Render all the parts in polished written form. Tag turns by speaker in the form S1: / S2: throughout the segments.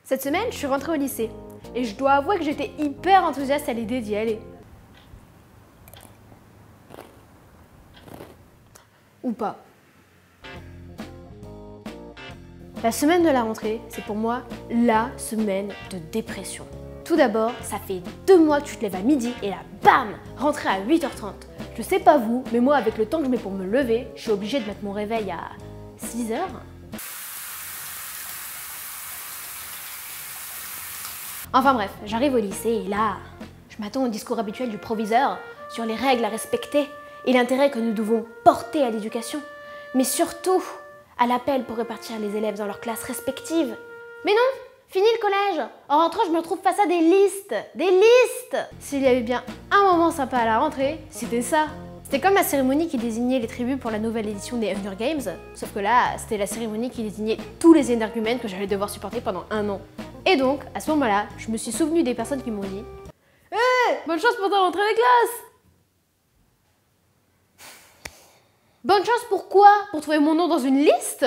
S1: Cette semaine, je suis rentrée au lycée et je dois avouer que j'étais hyper enthousiaste à l'idée d'y aller. Ou pas. La semaine de la rentrée, c'est pour moi la semaine de dépression. Tout d'abord, ça fait 2 mois que tu te lèves à midi et là, bam, rentrée à 8h30. Je sais pas vous, mais moi, avec le temps que je mets pour me lever, je suis obligée de mettre mon réveil à 6h. Enfin bref, j'arrive au lycée et là, je m'attends au discours habituel du proviseur sur les règles à respecter et l'intérêt que nous devons porter à l'éducation, mais surtout à l'appel pour répartir les élèves dans leurs classes respectives. Mais non, fini le collège. En rentrant, je me retrouve face à des listes. Des listes. S'il y avait bien un moment sympa à la rentrée, c'était ça. C'était comme la cérémonie qui désignait les tribus pour la nouvelle édition des Hunger Games, sauf que là, c'était la cérémonie qui désignait tous les énergumènes que j'allais devoir supporter pendant 1 an. Et donc, à ce moment-là, je me suis souvenu des personnes qui m'ont dit « Hé, bonne chance pour ta rentrée de classe !» Bonne chance pourquoi? Pour trouver mon nom dans une liste?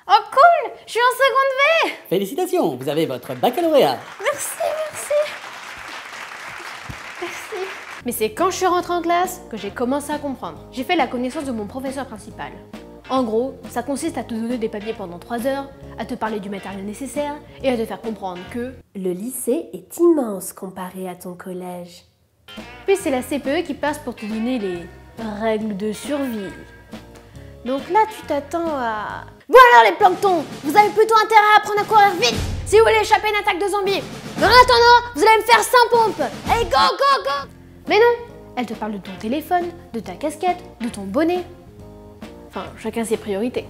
S1: Oh cool! Je suis en seconde V!
S2: Félicitations, vous avez votre baccalauréat.
S1: Merci. Mais c'est quand je suis rentrée en classe que j'ai commencé à comprendre. J'ai fait la connaissance de mon professeur principal. En gros, ça consiste à te donner des papiers pendant 3 heures, à te parler du matériel nécessaire et à te faire comprendre que
S3: le lycée est immense comparé à ton collège.
S1: Puis c'est la CPE qui passe pour te donner les règles de survie. Donc là, tu t'attends à... Bon alors les planctons, vous avez plutôt intérêt à apprendre à courir vite si vous voulez échapper à une attaque de zombies. Mais en attendant, vous allez me faire 100 pompes. Allez, go! Mais non, elle te parle de ton téléphone, de ta casquette, de ton bonnet. Enfin, chacun ses priorités.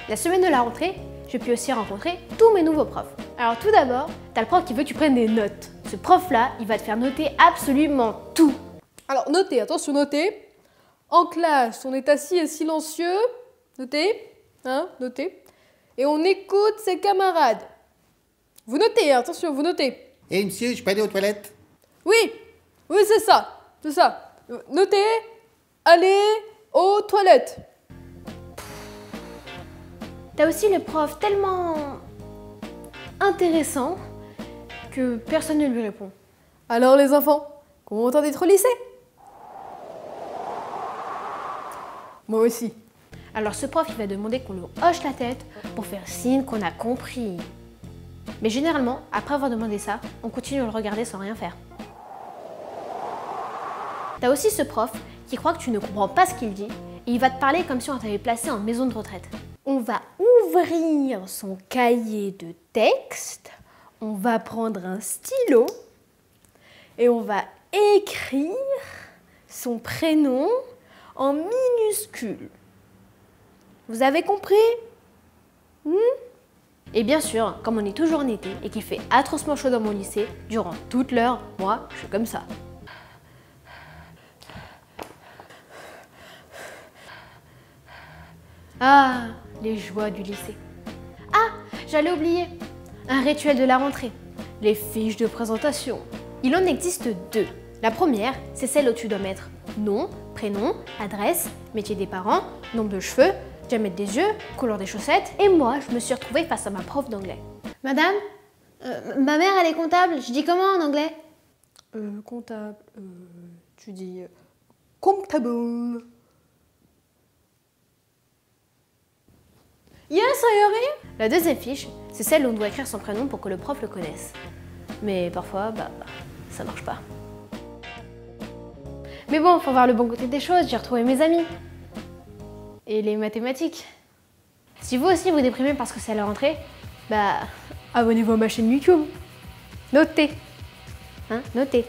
S1: La semaine de la rentrée, j'ai pu aussi rencontrer tous mes nouveaux profs. Alors tout d'abord, t'as le prof qui veut que tu prennes des notes. Ce prof-là, il va te faire noter absolument tout.
S4: Alors notez, attention, notez. En classe, on est assis et silencieux. Notez, hein, notez. Et on écoute ses camarades. Vous notez, attention, vous notez.
S5: Eh monsieur, je peux aller aux toilettes?
S4: Oui, c'est ça. Notez, allez aux toilettes.
S1: T'as aussi le prof tellement intéressant que personne ne lui répond.
S4: Alors les enfants, content d'être au lycée? Moi aussi.
S1: Alors ce prof, il va demander qu'on lui hoche la tête pour faire signe qu'on a compris. Mais généralement, après avoir demandé ça, on continue à le regarder sans rien faire. T'as aussi ce prof qui croit que tu ne comprends pas ce qu'il dit et il va te parler comme si on t'avait placé en maison de retraite. On va ouvrir son cahier de texte, on va prendre un stylo et on va écrire son prénom en minuscules. Vous avez compris? Et bien sûr, comme on est toujours en été et qu'il fait atrocement chaud dans mon lycée, durant toute l'heure, moi, je suis comme ça. Ah, les joies du lycée. Ah, j'allais oublier. Un rituel de la rentrée. Les fiches de présentation. Il en existe 2. La première, c'est celle où tu dois mettre nom, prénom, adresse, métier des parents, nombre de cheveux, diamètre des yeux, couleur des chaussettes. Et moi, je me suis retrouvée face à ma prof d'anglais. Madame, ma mère, elle est comptable. Je dis comment en anglais?
S4: Comptable, tu dis comptable.
S1: Yes, I agree. La deuxième fiche, c'est celle où on doit écrire son prénom pour que le prof le connaisse. Mais parfois, ça marche pas. Mais bon, faut voir le bon côté des choses, j'ai retrouvé mes amis. Et les mathématiques. Si vous aussi vous déprimez parce que c'est la rentrée, abonnez-vous à ma chaîne YouTube. Notez. Hein, notez.